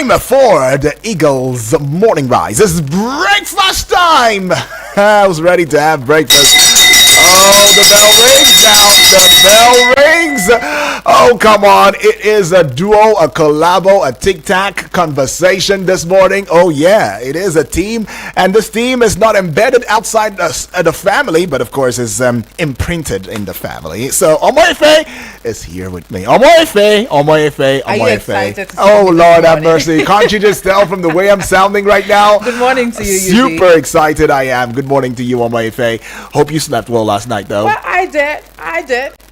time for the Eagles Morning Rise. It's breakfast time. I was ready to have breakfast. Oh, the bell rings now. The bell rings. Oh, come on. It is a duo, a collabo, a tic-tac conversation this morning. Oh, yeah. It is a team. And this team is not embedded outside the family, but of course is imprinted in the family. So, Omoefe is here with me. Omoefe. Are you excited to see Oh, me this Lord have morning? mercy. Can't you just tell from the way I'm sounding right now? Good morning to you, Super excited I am. Good morning to you, Omoefe. Hope you slept well last night, though. Well, I did.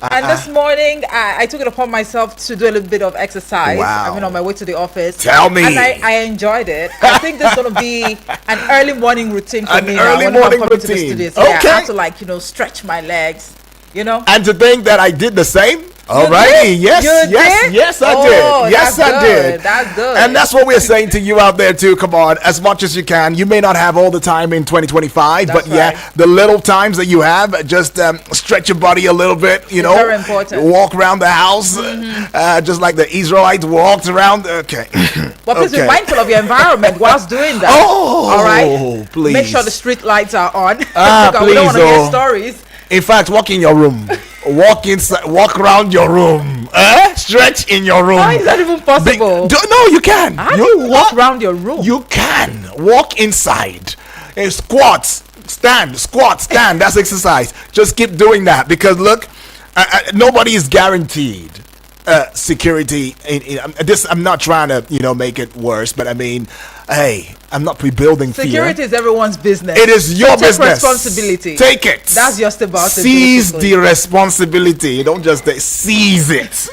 And this morning, I took it upon myself to do a little bit of exercise. Wow. I mean, on my way to the office. Tell me. And I enjoyed it. I think this is going to be an early morning routine for An me early now when morning I'm coming to the routine. studio. So, yeah, Okay. I have to, stretch my legs, And to think that I did the same. All You right. did? Yes, You yes, did? yes, I Oh, did. Yes, that's I good. did. That's good. And that's what we're saying to you out there too. Come on, as much as you can. You may not have all the time in 2025, That's but yeah, right. the little times that you have, just stretch your body a little bit. You know, very important. Walk around the house, just like the Israelites walked around. Okay. But please be Okay. mindful of your environment whilst doing that. Oh, all right. please. Make sure the street lights are on. Ah, because we don't want to please, hear oh. stories. In fact, walk in your room. Walk inside. Walk around your room. Stretch in your room. How is that even possible? No, you can. How do you walk around your room? You can walk inside. Squats, stand, squat, stand. That's exercise. Just keep doing that because look, nobody is guaranteed security. This, I'm not trying to make it worse, but I mean, hey, I'm not rebuilding fear. Security is everyone's business. It is your So take business. responsibility. Take it. That's just about it, Seize basically. the responsibility. Don't just seize it.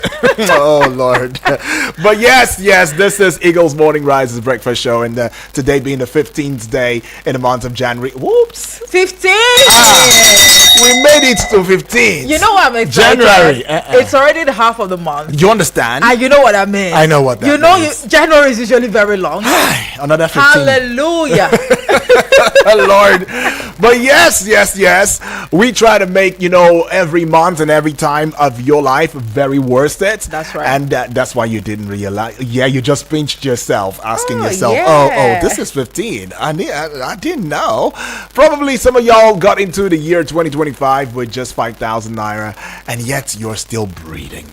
Oh Lord. But yes, this is Eagles Morning Rises Breakfast Show, and today being the 15th day in the month of January. Whoops. 15. We made it to 15. You know what I'm excited? January. It's already the half of the month. You understand? And you know what I mean. I know what that means. January is usually very long. Another 15. Hallelujah. Lord. But yes, we try to make every month and every time of your life very worth it. That's right. And that's why you didn't realize. Yeah, you just pinched yourself, asking Oh, yourself, yeah. this is 15. I didn't know. Probably some of y'all got into the year 2025 with just 5,000 naira, and yet you're still breathing.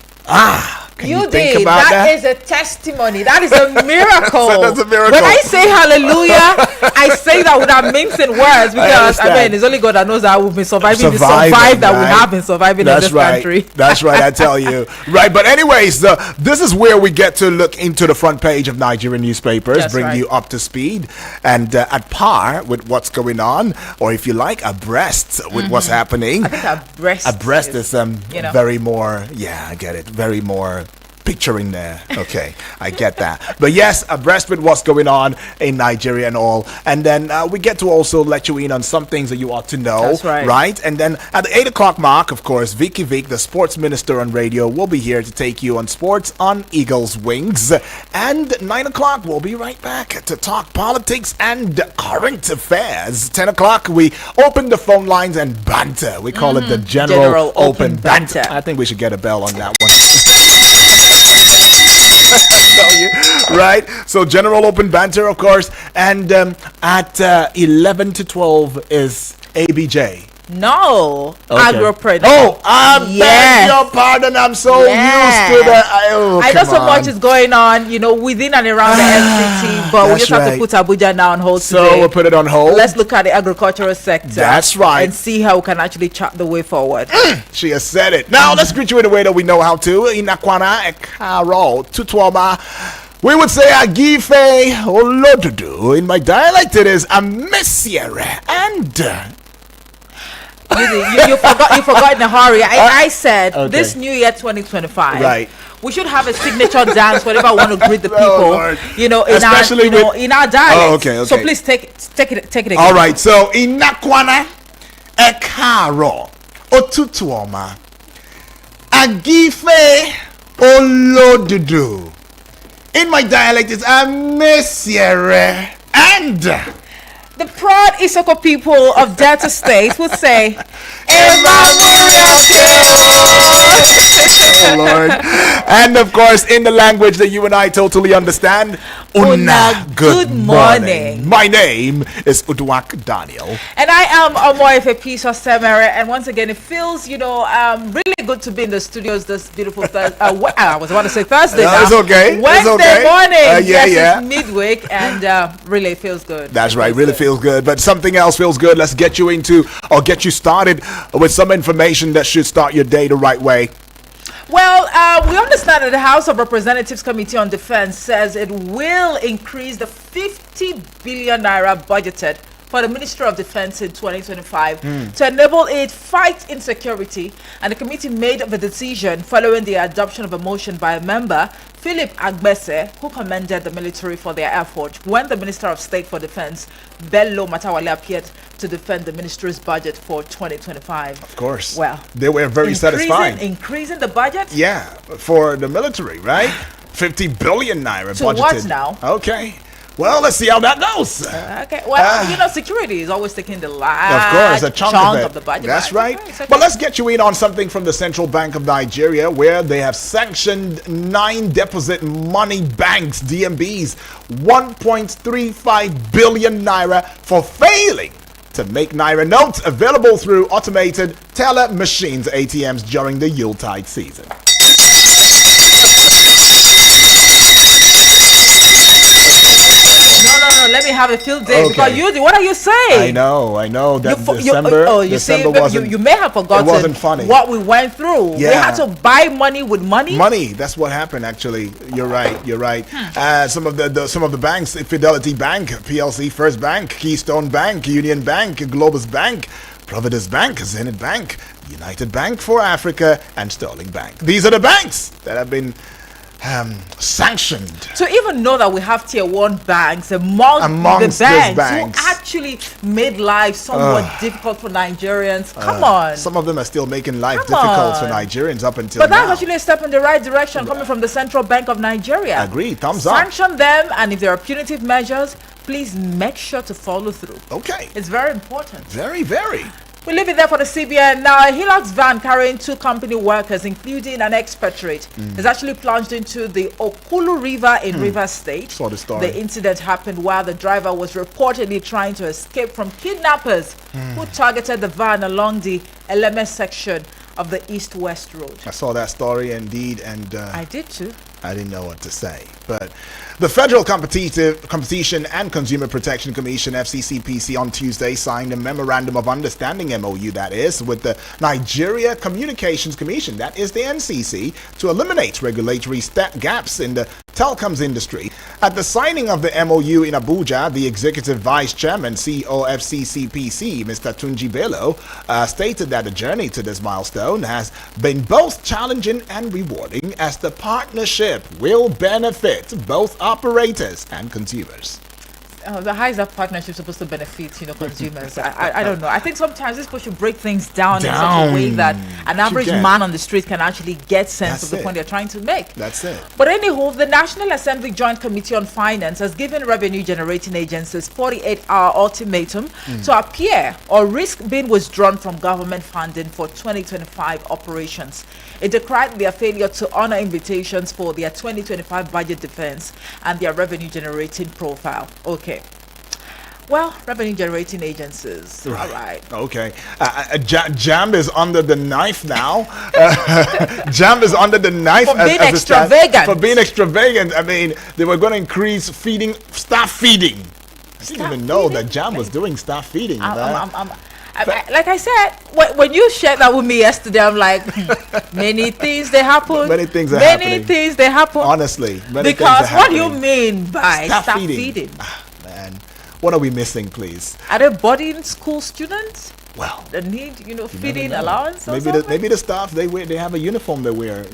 Can you think did. about that? That is a testimony. That is a miracle. So that's a miracle. When I say hallelujah, I say that without mincing words because understand. it's only God that knows that we've been surviving the Surviving, survive that we right? have been surviving That's in this right. country. That's right, I tell you. Right, but anyways, this is where we get to look into the front page of Nigerian newspapers, That's bring right. you up to speed and at par with what's going on, or if you like, abreast with what's happening. I think Abreast is you know. very more, I get it, very more picturing there. Okay, I get that. But yes, abreast with what's going on in Nigeria and all. And then we get to also let you in on some things that you ought to know. That's right. Right? And then at the 8 o'clock mark, of course, Vicky Vic, the sports minister on radio, will be here to take you on sports on Eagles Wings. And 9 o'clock, we'll be right back to talk politics and current affairs. 10 o'clock, we open the phone lines and banter. We call it the General Open Banter. I think we should get a bell on that one. Right, so General Open Banter, of course, and at 11 to 12 is ABJ. No. Okay. Agropreneur. Oh, I beg Yes. your pardon. I'm so Yes. used to that. I know so much is going on, within and around the FCT, but we That's just have right. to put Abuja now on hold So today. we'll put it on hold. Let's look at the agricultural sector. That's right. And see how we can actually chart the way forward. She has said it. Now let's greet you in the way that we know how to. Inakwana Ekaro Tutuoma. We would say Agife Olodudu. In my dialect, it is Amesiere. And You forgot in a hurry. I said Okay. this new year 2025. Right. We should have a signature dance whenever I want to greet the people. Lord. Especially in our dialect. Oh, okay. So please take it again. all right, so Inakwana Ekaro Otutuoma Agife Olodudu. In my dialect, it's Amesiere. And the proud Isoko people of Delta State would say, Oh Lord. And of course, in the language that you and I totally understand, Una, good morning. My name is Uduak Daniel. And I am Omoefe Peace Osemere. And once again, it feels, really good to be in the studios this beautiful Thursday. I was about to say Thursday. No, it's okay. Wednesday morning. Yeah. It's midweek, and really feels good. That's right. Really feels good. But something else feels good. Let's get you get you started with some information that should start your day the right way. Well, we understand that the House of Representatives Committee on Defense says it will increase the 50 billion naira budgeted for the Ministry of Defense in 2025 to enable it fight insecurity. And the committee made the decision following the adoption of a motion by a member, Philip Agbese, who commended the military for their effort when the Minister of State for Defense, Bello Matawale, appeared to defend the ministry's budget for 2025. Of course. Well, they were very satisfied. Increasing the budget? Yeah, for the military, right? 50 billion naira to budgeted. what now? Okay. Well, let's see how that goes. Okay. Well, security is always taking the large a chunk of the budget. That's right. Okay. But let's get you in on something from the Central Bank of Nigeria, where they have sanctioned 9 deposit money banks, DMBs, 1.35 billion naira for failing to make naira notes available through automated teller machines, ATMs, during the Yuletide season. No, let me have a field day because what are you saying? I know that December you may have forgotten. It wasn't funny. What we went through. Yeah. We had to buy money with money. That's what happened. Actually, you're right. Some of the banks: Fidelity Bank, PLC, First Bank, Keystone Bank, Union Bank, Globus Bank, Providence Bank, Zenith Bank, United Bank for Africa, and Sterling Bank. These are the banks that have been sanctioned. To even know that we have tier 1 banks amongst the banks who actually made life somewhat difficult for Nigerians. Come on. Some of them are still making life difficult for Nigerians up until now. But that's actually a step in the right direction coming from the Central Bank of Nigeria. Agree. Thumbs up. Sanction them, and if there are punitive measures, please make sure to follow through. Okay. It's very important. Very, very. We leave it there for the CBN. Now, a Hilux van carrying 2 company workers, including an expatriate, has actually plunged into the Okulu River in Rivers State. Saw the story. The incident happened while the driver was reportedly trying to escape from kidnappers who targeted the van along the Eleme section of the East-West Road. I saw that story indeed, and I did too. I didn't know what to say, but the Federal Competition and Consumer Protection Commission, FCCPC, on Tuesday signed a Memorandum of Understanding, MOU that is, with the Nigeria Communications Commission, that is the NCC, to eliminate regulatory gaps in the telecoms industry. At the signing of the MOU in Abuja, the Executive Vice Chairman, CEO of FCCPC, Mr. Tunji Bello, stated that the journey to this milestone has been both challenging and rewarding, as the partnership will benefit both operators and consumers. How is that partnership supposed to benefit, consumers? I don't know. I think sometimes this should break things down in such a way that an average man on the street can actually get sense of the point they're trying to make. That's it. But anyhow, the National Assembly Joint Committee on Finance has given revenue-generating agencies 48-hour ultimatum to appear or risk being withdrawn from government funding for 2025 operations. It decried their failure to honor invitations for their 2025 budget defense and their revenue-generating profile. Okay. Well, revenue-generating agencies. Right. All right. Okay. JAMB is under the knife now. JAMB is under the knife for being extravagant. For being extravagant. I mean, they were going to increase staff feeding. I didn't even know that JAMB was doing staff feeding. Like I said, when you shared that with me yesterday, I'm like, many things they happen. Many things are happening. Many things they happen. Honestly, because what do you mean by staff feeding? Man, what are we missing, please? Are they boarding school students? Well, They need, you never feeding know. allowance or Maybe something? maybe the staff they have a uniform they wear. I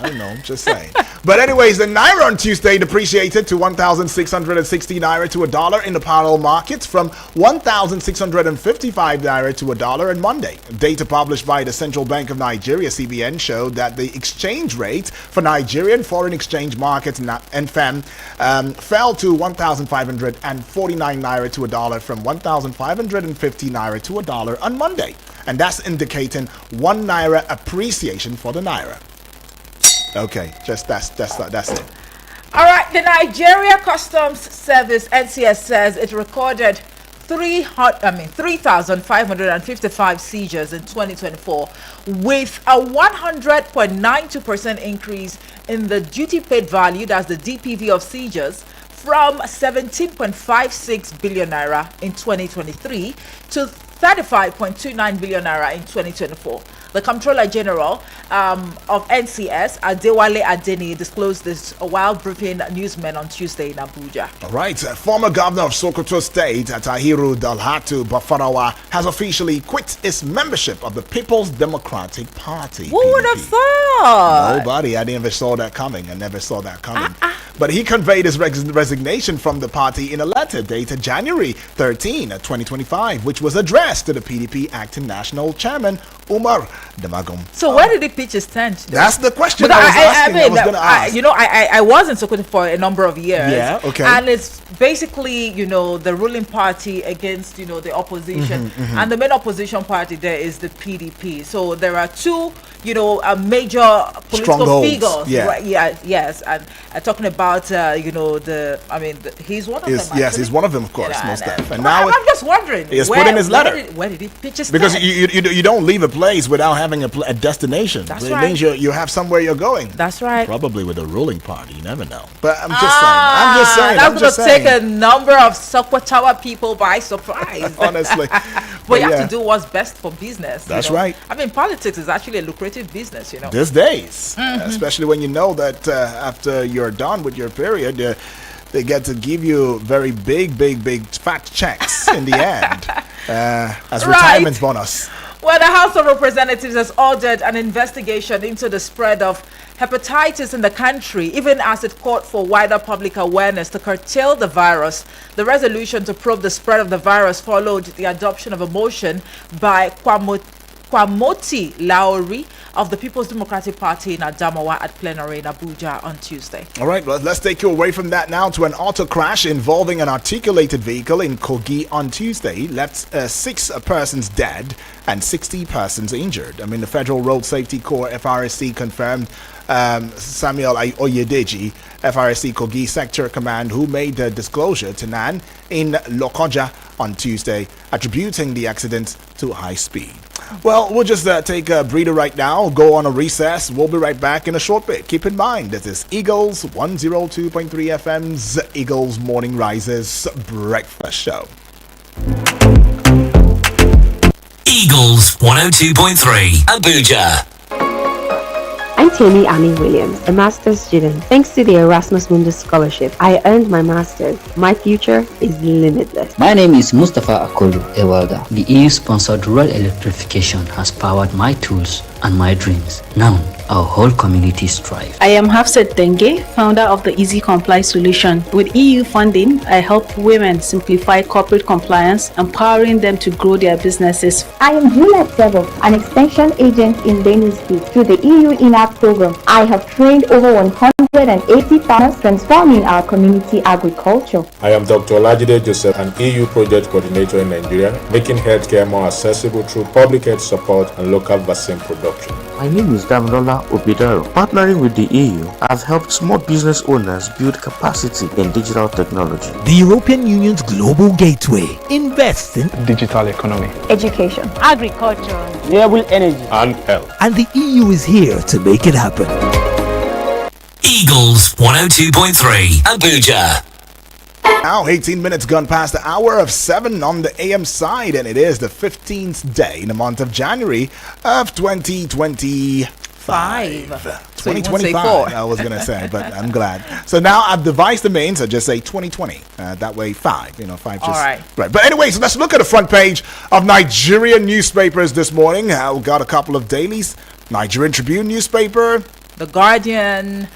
don't know. Just saying. But anyways, the naira on Tuesday depreciated to 1,660 naira to a dollar in the parallel markets from 1,655 naira to a dollar on Monday. Data published by the Central Bank of Nigeria (CBN) showed that the exchange rate for Nigerian foreign exchange markets (NFM) fell to 1,549 naira to a dollar from 1,550 naira to a dollar on Monday, and that's indicating 1 naira appreciation for the naira. Okay, just that's it. All right, the Nigeria Customs Service (NCS) says it recorded 3,555 seizures in 2024, with a 100.92% increase in the duty paid value, that's the DPV of seizures, from 17.56 billion naira in 2023 to 35.29 billion naira in 2024. The Comptroller General of NCS, Adewale Adeni, disclosed this while briefing newsmen on Tuesday in Abuja. All right, former governor of Sokoto State, Tahiru Dalhatu Bafarawa, has officially quit his membership of the People's Democratic Party. Who would have PDP. thought? Nobody. I never saw that coming. But he conveyed his resignation from the party in a letter dated January 13, 2025, which was addressed to the PDP acting national chairman, Umar Damagum. So where did he pitch his tent? That's the question But I was going to ask. I was in Sokoto for a number of years. Yeah, okay. And it's basically, the ruling party against, the opposition. And the main opposition party there is the PDP. So there are two, major political Strongholds, figures. yeah. Right, yeah, yes. And talking about, he's one of them. Yes, he's one of them, of course, most and, definitely. And now I'm just wondering. he has put in his letter. Where did he pitch his Because tent? you don't leave a place without having a destination. That's It right. means you have somewhere you're going. That's right. Probably with a ruling party, you never know. But I'm just saying. That's going to take a number of Sokotawa people by surprise. Honestly. But you yeah. have to do what's best for business. That's right. I mean, politics is actually a lucrative business, These days, especially when you know that after you're done with your period, they get to give you very big fat checks in the end as retirement bonus. Well, the House of Representatives has ordered an investigation into the spread of hepatitis in the country, even as it called for wider public awareness to curtail the virus. The resolution to probe the spread of the virus followed the adoption of a motion by Kwamoti Lauri of the People's Democratic Party in Adamawa at plenary in Abuja on Tuesday. All right, well, let's take you away from that now to an auto crash involving an articulated vehicle in Kogi on Tuesday left 6 persons dead and 60 persons injured. I mean, the Federal Road Safety Corps, FRSC, confirmed Samuel Oyedeji, FRSC Kogi Sector Command, who made the disclosure to NAN in Lokoja on Tuesday, attributing the accident to high speed. Well, we'll just take a breather right now, go on a recess. We'll be right back in a short bit. Keep in mind, this is Eagles 102.3 FM's Eagles Morning Rises Breakfast Show. Eagles 102.3 Abuja. I'm Tammy Ami Williams, a master's student. Thanks to the Erasmus Mundus Scholarship, I earned my master's. My future is limitless. My name is Mustafa Akolu, a welder. The EU-sponsored rural electrification has powered my tools and my dreams. Now, our whole community strives. I am Hafsat Denge, founder of the Easy Comply solution. With EU funding, I help women simplify corporate compliance, empowering them to grow their businesses. I am Juliet Sebo, an extension agent in Dennisby. Through the EU INAP program, I have trained over 180 farmers, transforming our community agriculture. I am Dr. Olajide Joseph, an EU project coordinator in Nigeria, making healthcare more accessible through public health support and local vaccine production. My name is Damilola Obidaro. Partnering with the EU, I've helped small business owners build capacity in digital technology. The European Union's Global Gateway invests in digital economy, education, Agriculture, renewable energy, and health. And the EU is here to make it happen. Eagles 102.3 Abuja. Now, 18 minutes gone past the hour of 7 on the AM side, and it is the 15th day in the month of January of 2025. so you won't say 2025, 4. I was going to say, but I'm glad. So now I've devised the main, so just say 2020. That way, 5. 5 just... All right. Right. But anyways, let's look at the front page of Nigerian newspapers this morning. We've got a couple of dailies. Nigerian Tribune newspaper. The Guardian,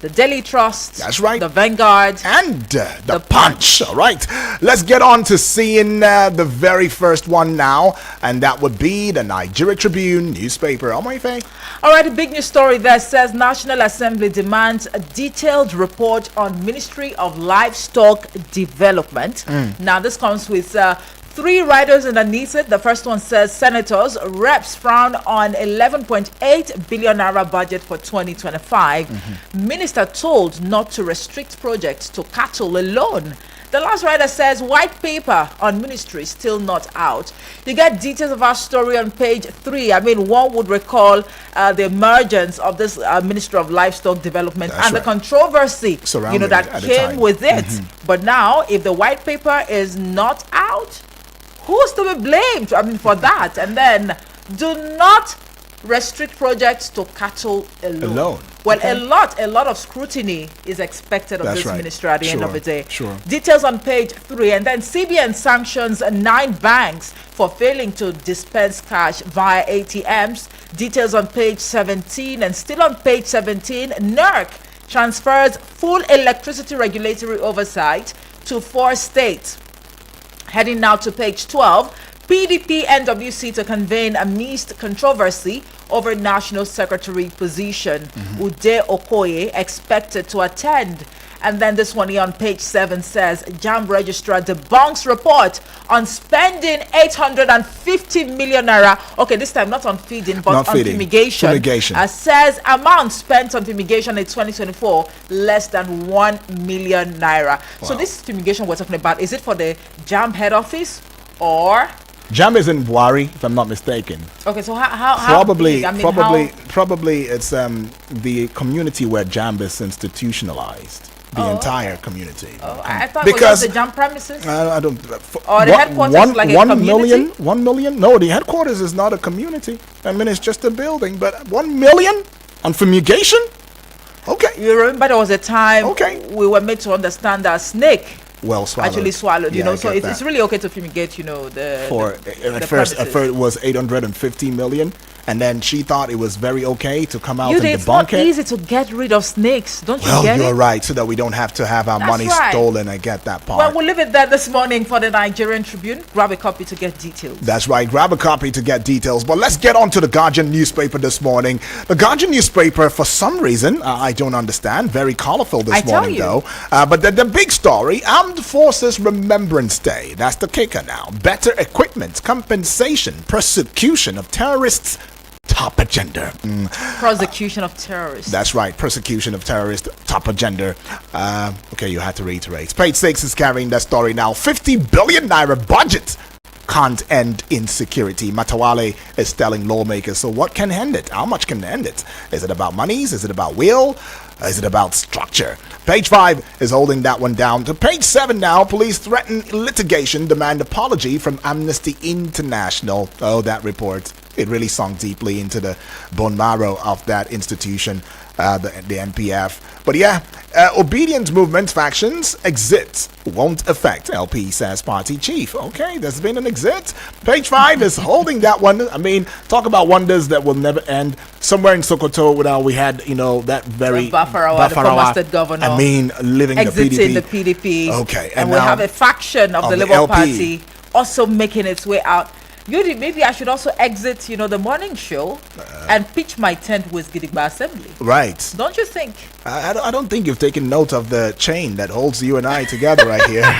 the Daily Trust. That's right. The Vanguard. And the Punch. All right. Let's get on to seeing the very first one now. And that would be the Nigeria Tribune newspaper. Omoife. All right, a big news story there says National Assembly demands a detailed report on Ministry of Livestock Development. Now, this comes with 3 riders underneath it. The first one says senators, reps frown on 11.8 billion naira budget for 2025. Minister told not to restrict projects to cattle alone. The last rider says white paper on ministry still not out. You get details of our story on page 3. I mean, one would recall the emergence of this Ministry of Livestock Development and the controversy, surrounding that came with it. But now, if the white paper is not out, who's to be blamed? I mean, for that. And then, do not restrict projects to cattle alone. Well, a lot of scrutiny is expected of this ministry at the end of the day. Details on page 3. And then CBN sanctions 9 banks for failing to dispense cash via ATMs. Details on page 17. And still on page 17, NERC transfers full electricity regulatory oversight to 4 states. Heading now to page 12, PDP NWC to convene amidst controversy over National Secretary position. Ude Okoye expected to attend. And then this one here on page 7 says JAMB registrar debunks report on spending 850 million naira. Okay, this time not on feeding, but on fumigation. Says amount spent on fumigation in 2024 less than 1 million naira. So this fumigation we're talking about, is it for the JAMB head office or? JAMB is in Buhari, if I'm not mistaken. Okay, so how probably it's the community where JAMB is institutionalized. The entire community. I thought it was the JAMB premises. I don't. Or the headquarters like a community? 1 million? No, the headquarters is not a community. I mean, it's just a building. But 1 million on fumigation? Okay. You remember there was a time we were made to understand that snake actually swallowed, so it's really okay to fumigate, at first it was 850 million, and then she thought it was very okay to come out and debunk it. It's not easy to get rid of snakes, don't you get it? Well, you're right, so that we don't have to have our money stolen. I get that part. Well, we'll leave it there this morning for the Nigerian Tribune. Grab a copy to get details. That's right, grab a copy to get details. But let's get on to the Guardian newspaper this morning. The Guardian newspaper, for some reason, I don't understand, very colorful this morning though. But the big story, Armed Forces Remembrance Day. That's the kicker now. Better equipment, compensation, persecution of terrorists, top agenda. Prosecution of terrorists. That's right, persecution of terrorists, top agenda. Okay, you had to reiterate. Page 6 is carrying that story now. 50 billion naira budget can't end insecurity. Matawale is telling lawmakers. So what can end it? How much can end it? Is it about monies? Is it about will? Is it about structure? Page 5 is holding that one down. To page 7 now, police threaten litigation, demand apology from Amnesty International. Oh, that report. It really sunk deeply into the bone marrow of that institution, the NPF. But yeah, obedience movement factions exit won't affect LP, says party chief. Okay, there's been an exit. Page 5 is holding that one. I mean, talk about wonders that will never end. Somewhere in Sokoto, we had, that very Bafarawa, the former state governor. I mean, living exiting the PDP. Okay, and we have a faction of the Labour Party also making its way out. Maybe I should also exit, the morning show and pitch my tent with Gidigba Assembly. Right. Don't you think? I don't think you've taken note of the chain that holds you and I together right here.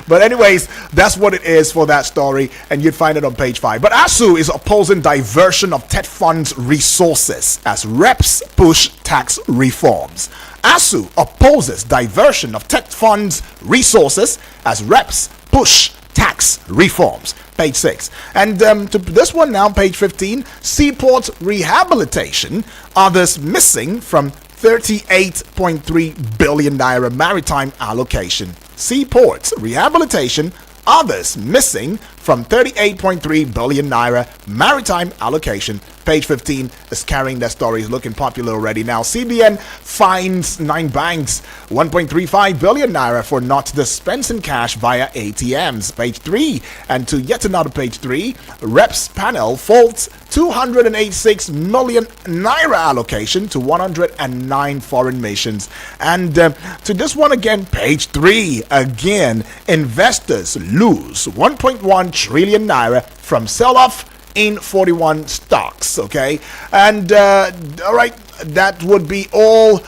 But anyways, that's what it is for that story, and you'd find it on page 5. But ASU is opposing diversion of TET funds resources as reps push tax reforms. ASU opposes diversion of TET funds resources as reps push tax reforms. Page 6. And to this one now, page 15, Seaport rehabilitation, others missing from 38.3 billion naira maritime allocation. Seaport rehabilitation, Others missing from 38.3 billion naira maritime allocation. Page 15 is carrying that story, is looking popular already. Now, CBN fines 9 banks 1.35 billion naira for not dispensing cash via ATMs. Page 3, and to yet another page 3, Reps panel faults 286 million naira allocation to 109 foreign missions. And to this one again, page 3, again, investors lose 1.1 trillion naira from sell-off in 41 stocks. Okay, and all right, that would be all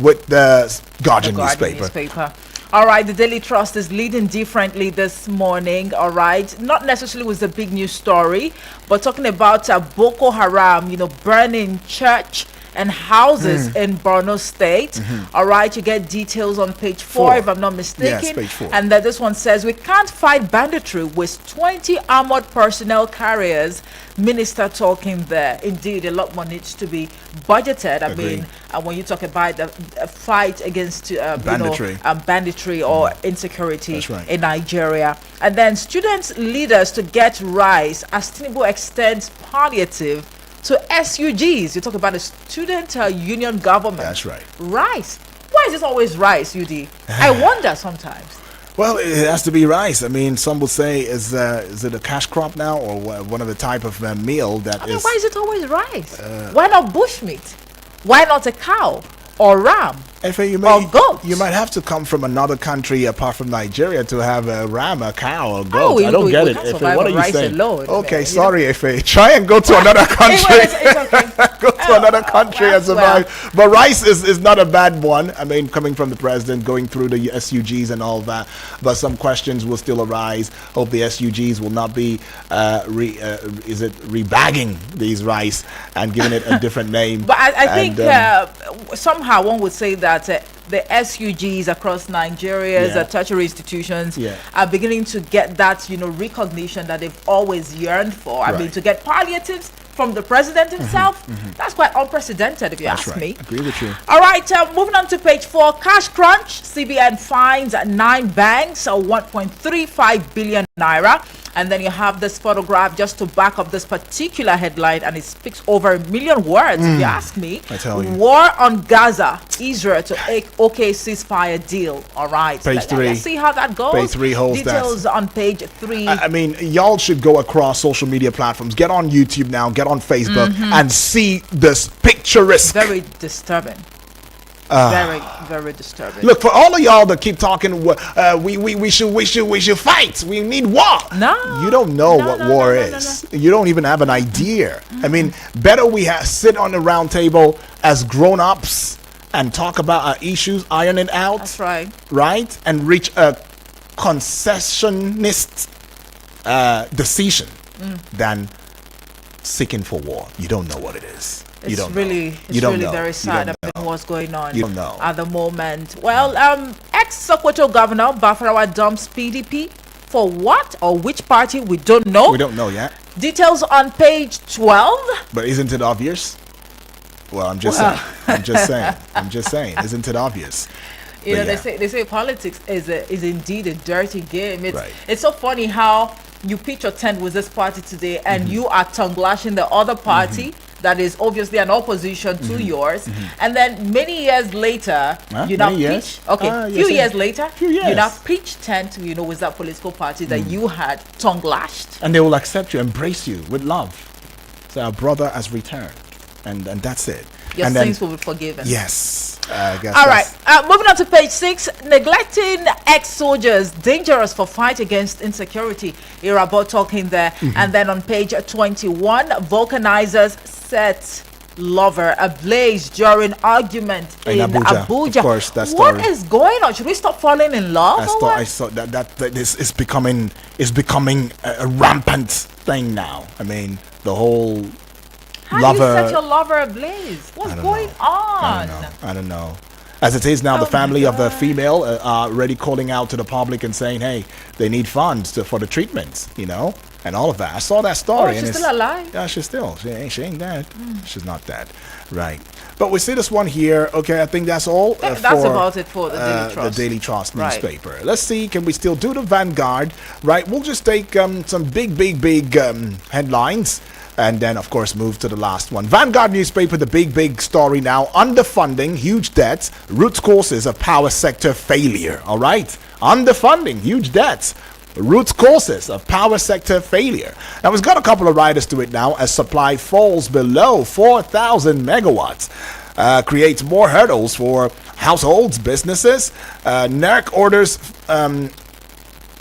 with the Guardian newspaper. All right, the Daily Trust is leading differently this morning. All right, not necessarily was a big news story, but talking about Boko Haram, burning church and houses in Borno State. All right, you get details on page 4, if I'm not mistaken. Yes, page 4. And this one says, we can't fight banditry with 20 armored personnel carriers. Minister talking there. Indeed, a lot more needs to be budgeted. I mean, when you talk about the fight against banditry or insecurity in Nigeria. And then students leaders to get rice as Tinubu extends palliative to SUGs. You talk about the student union government. That's right. Rice. Why is this always rice, UD? I wonder sometimes. Well, it has to be rice. I mean, some will say, is it a cash crop now, or one of the type of meal that is? Why is it always rice? Why not bushmeat? Why not a cow or ram? You might have to come from another country apart from Nigeria to have a ram, a cow, or goat. I don't get it. What are you saying? Alone, okay, sorry, Efe. Try and go to another country. It's okay. Go to another country and survive. But rice is not a bad one. I mean, coming from the president, going through the SUGs and all that. But some questions will still arise. Hope the SUGs will not be rebagging these rice and giving it a different name. But I think somehow one would say that the SUGs across Nigeria's tertiary institutions are beginning to get that recognition that they've always yearned for. I mean, to get palliatives from the president himself, that's quite unprecedented if you ask me. Agree with you. All right, moving on to page 4, cash crunch. CBN fines 9 banks 1.35 billion naira. And then you have this photograph just to back up this particular headline, and it speaks over 1 million words, if you ask me. I tell you. War on Gaza, Israel to OK ceasefire deal. All right. Page 3. Let's see how that goes. Page 3 holds details on page 3. I mean, y'all should go across social media platforms. Get on YouTube now. Get on Facebook and see this picturesque. Very disturbing. Very, very disturbing. Look, for all of y'all that keep talking, we should fight. We need war. No, you don't know what war is. You don't even have an idea. I mean, better we sit on the round table as grown-ups and talk about our issues, iron it out. That's right. Right, and reach a concessionist decision than seeking for war. You don't know what it is. It's really very sad about what's going on at the moment. Well, ex-Sokoto Governor Bafarawa dumps PDP for what or which party? We don't know. We don't know yet. Details on page 12. But isn't it obvious? Well, I'm just saying. I'm just saying. Isn't it obvious? They say politics is indeed a dirty game. It's so funny how you pitch your tent with this party today and you are tongue lashing the other party that is obviously an opposition to yours, and then many years later you now pitch years later you now pitch tent with that political party that you had tongue lashed, and they will accept you, embrace you with love. So our brother has returned, and that's it. Your sins will be forgiven. Yes. I guess all right. Moving on to page 6. Neglecting ex-soldiers dangerous for fight against insecurity. Irabo talking there. And then on page 21, vulcanizers set lover ablaze during argument in Abuja. Of course, that story. What is going on? Should we stop falling in love? I saw that this is becoming a rampant thing now. I mean, the whole. How do you set your lover ablaze? What's going on? I don't know. As it is now, the family of the female are already calling out to the public and saying, hey, they need funds for the treatments, and all of that. I saw that story. Oh, and she's still alive? Yeah, she's still. She ain't dead. She's not dead. Right. But we see this one here. Okay, I think that's all. That's about it for the Daily Trust. The Daily Trust Right. newspaper. Let's see, can we still do the Vanguard? Right, we'll just take some big headlines. And then, of course, move to the last one. Vanguard newspaper, the big story now. Underfunding, huge debts, root causes of power sector failure. All right? Underfunding, huge debts, root causes of power sector failure. Now, it's got a couple of riders to it now as supply falls below 4,000 megawatts. Creates more hurdles for households, businesses. NERC orders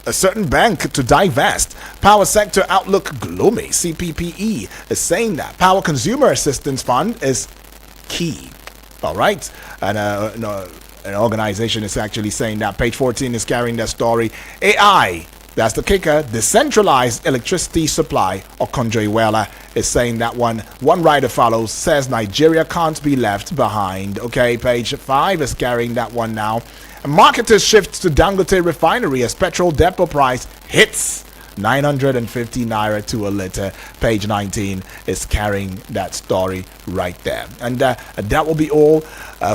a certain bank to divest. Power sector outlook gloomy. CPPE is saying that Power Consumer Assistance Fund is key. All right. And an organization is actually saying that. Page 14 is carrying that story. AI, that's the kicker. Decentralized electricity supply. Okonjo-Iweala is saying that one. One writer follows, says Nigeria can't be left behind. Okay, page 5 is carrying that one now. Marketers shift to Dangote refinery as petrol depot price hits 950 naira to a liter. Page 19 is carrying that story right there. And that will be all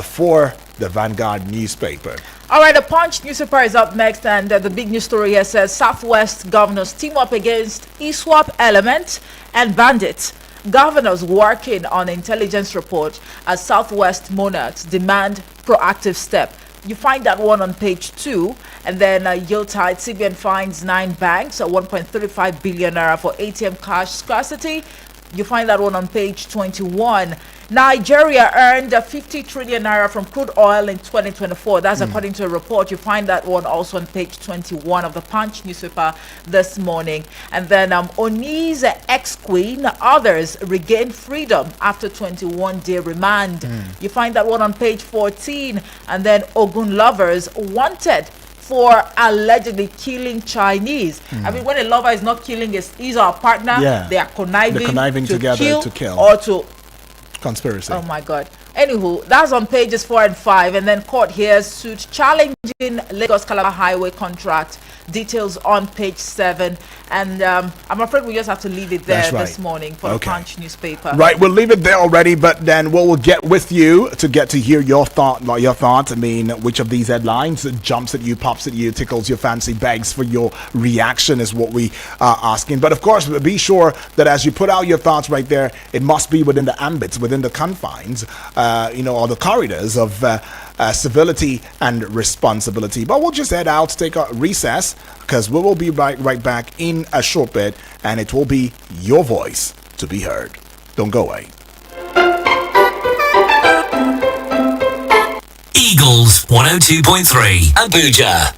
for the Vanguard newspaper. All right, the Punch newspaper is up next, and the big news story here says Southwest governors team up against eSwap Element and Bandit. Governors working on intelligence report as Southwest monarchs demand proactive step. You find that one on page 2, and then yield tide. CBN finds 9 banks at 1.35 billion naira for ATM cash scarcity. You find that one on page 21. Nigeria earned 50 trillion naira from crude oil in 2024. That's according to a report. You find that one also on page 21 of the Punch newspaper this morning. And then Oni's ex-queen, others regain freedom after 21-day remand. You find that one on page 14. And then Ogun lovers wanted for allegedly killing Chinese. I mean, when a lover is not killing, he's our partner. Yeah. They are conniving together to kill. or to Conspiracy. Oh my God. Anywho, that's on pages 4 and 5. And then court hears suit challenging Lagos Calabar Highway contract. Details on page 7. And I'm afraid we just have to leave it there this morning for the Punch newspaper. Right, we'll leave it there already, but then we'll get with you to get to hear your thoughts. I mean, which of these headlines jumps at you, pops at you, tickles your fancy, begs for your reaction is what we are asking. But of course, be sure that as you put out your thoughts right there, it must be within the ambits, within the confines, or the corridors of civility and responsibility. But we'll just head out, take a recess, because we will be right back in a short bit, and it will be your voice to be heard. Don't go away. Eagles 102.3 Abuja.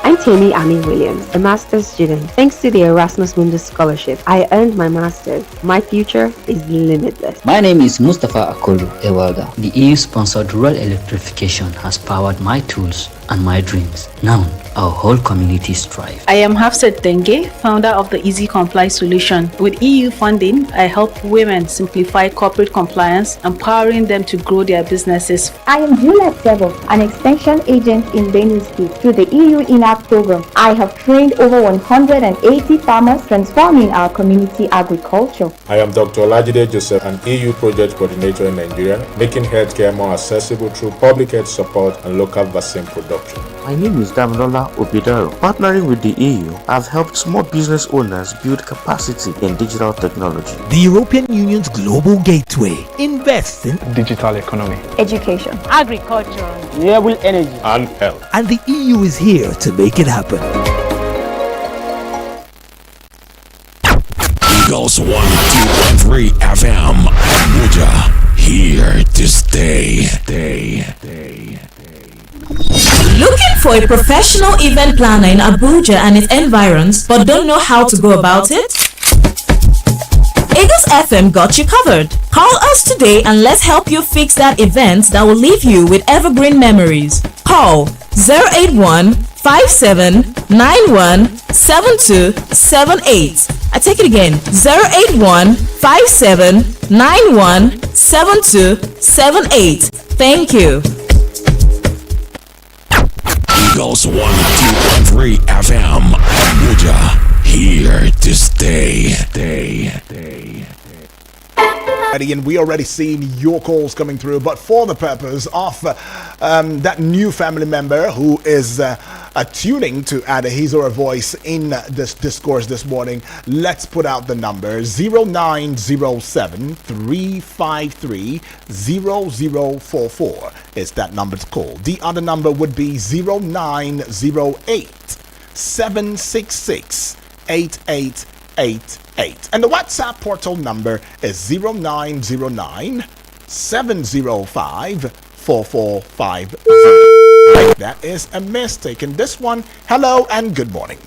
I'm Tammy Ami Williams, a master's student. Thanks to the Erasmus Mundus Scholarship, I earned my master's. My future is limitless. My name is Mustafa Akolu Ewalda. The EU-sponsored rural electrification has powered my tools and my dreams. Now, our whole community strive. I am Hafsat Denge, founder of the Easy Comply solution. With EU funding, I help women simplify corporate compliance, empowering them to grow their businesses. I am Juliet Sebo, an extension agent in Benue State. Through the EU INAP program, I have trained over 180 farmers, transforming our community agriculture. I am Dr. Olajide Joseph, an EU project coordinator in Nigeria, making healthcare more accessible through public health support and local vaccine production. My name is Damilola Obidaro. Partnering with the EU, I've helped small business owners build capacity in digital technology. The European Union's global gateway invests in digital economy, Education, agriculture, renewable energy, and health. and the EU is here to make it happen. Eagles 102.3 FM Abuja, here to stay. Looking for a professional event planner in Abuja and its environs, but don't know how to go about it? Eagles FM got you covered. Call us today and let's help you fix that event that will leave you with evergreen memories. Call 081 5791 7278. I take it again, 081 5791 7278. Thank you. Eagles 102.3 FM. Abuja, here to stay. And we already seen your calls coming through, but for the purpose of that new family member who is tuning to add his or her voice in this discourse this morning, let's put out the number 0907-353-0044 is that number to call. The other number would be 0908-766-8888. And the WhatsApp portal number is 0909-705-4450. That is a mistake in this one. Hello and good morning.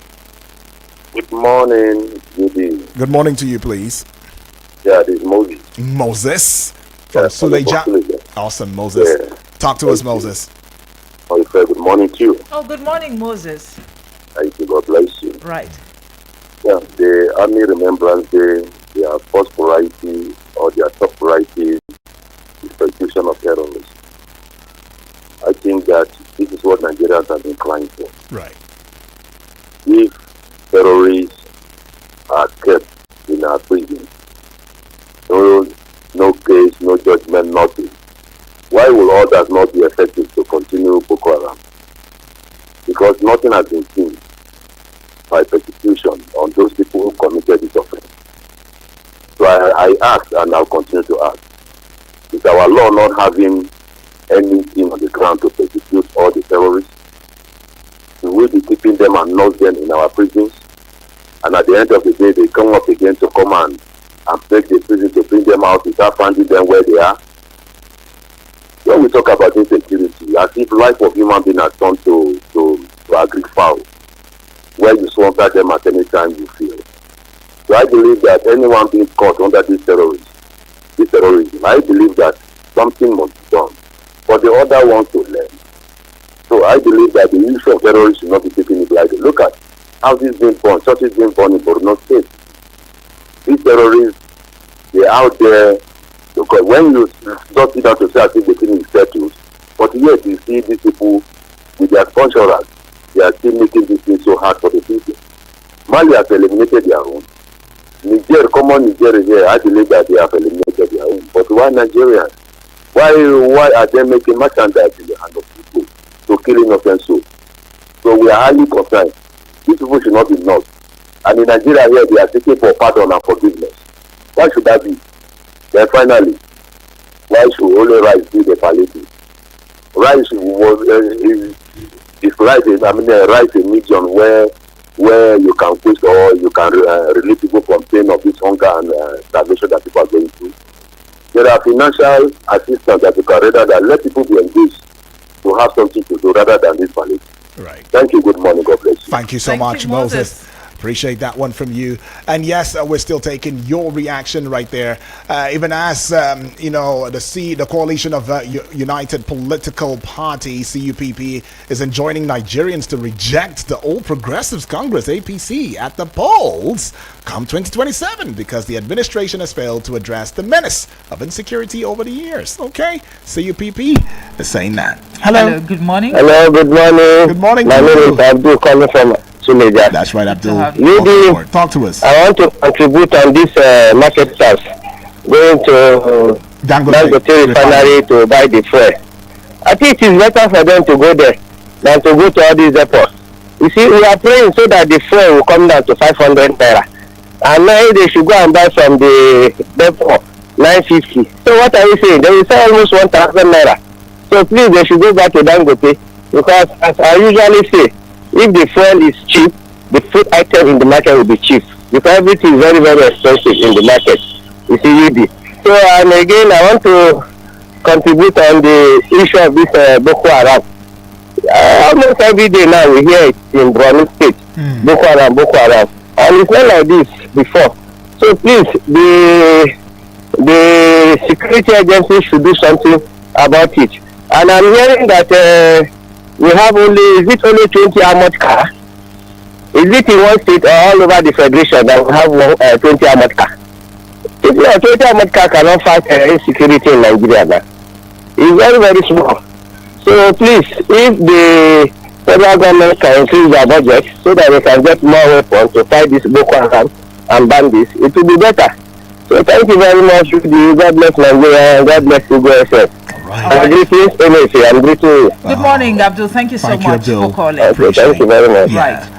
Good morning, Judy. Good morning to you, please. Yeah, this is Moses. Moses from Suleja. Awesome, Moses. Yeah. Talk to us, Moses. Oh, good morning to you. Oh, good morning, Moses. Thank you. God bless you. Right. Yeah, the Army Remembrance Day, their first priority or their top priority is persecution of terrorists. I think that this is what Nigerians have been crying for. Right. If terrorists are kept in our prison, no case, no judgment, nothing, why will others not be effective to continue Boko Haram? Because nothing has been seen by persecution on those people who committed this offense. So I ask, and I'll continue to ask, is our law not having anything on the ground to persecute all the terrorists? Will we be keeping them and nurse them in our prisons? And at the end of the day, they come up again to come and break the prison to bring them out without finding them where they are? When we talk about insecurity, as if life of human being has turned to agric fowl, where you slaughter them at any time you feel. So I believe that anyone being caught under this terrorism, I believe that something must be done for the other ones to learn. So I believe that the issue of terrorism should not be taken it lightly. Look at houses being born, churches being born in Borno State. These terrorists, they're out there, because when you just sit down to say I think the thing is settled, but yet you see these people with their sponsorers, they are still making this thing so hard for the people. Mali has eliminated their own. Niger, common Niger here, I believe that they have eliminated their own. But why Nigerians? Why are they making merchandise in the hand of people to kill innocent souls? So we are highly concerned. These people should not be knocked. And in Nigeria here, they are seeking for pardon and forgiveness. Why should that be? Then finally, why should only rice be the palliative? Rice is rice a medium where you can push or you can relieve people from pain of this hunger and starvation that people are going through. There are financial assistance that you can rather than let people be engaged to have something to do rather than this palliative. Right. Thank you. Good morning. God bless you. Thank you so much, Moses. Appreciate that one from you. And yes, we're still taking your reaction right there. Even as, the coalition of United Political Party, CUPP, is enjoining Nigerians to reject the All Progressives Congress, APC, at the polls come 2027 because the administration has failed to address the menace of insecurity over the years. Okay? CUPP is saying that. Hello. Good morning. Hello, good morning. Good morning. My name is Abdul calling from Suleja. That's right, Abdul. Talk to us. I want to contribute on this market tax going to Dangote refinery to buy the fuel. I think it is better for them to go there than to go to all these airports. You see, we are praying so that the fuel will come down to 500 naira. And now they should go and buy from the depot 950. So what are you saying? They will sell almost 1,000 naira. So please, they should go back to Dangote because, as I usually say, if the fuel is cheap, the food item in the market will be cheap because everything is very, very expensive in the market. You see, UD. So, and again, I want to contribute on the issue of this Boko Haram. Almost every day now we hear it in Borno State, Boko Haram. And it's not like this before. So please, the security agency should do something about it. And I'm hearing that we have only 20 armored car? Is it in one state or all over the federation that we have 20 armored car? If 20 armored car cannot fight insecurity in Nigeria now, it's very, very small. So please, if the federal government can increase their budget so that they can get more weapons to fight this Boko Haram and bandits, it will be better. So thank you very much, Rudy. God bless Nigeria and God bless you, GSS. I'm greeting you. I'm greeting you. Good morning, Abdul. Thank you so much for calling. Okay, thank you very much. Right.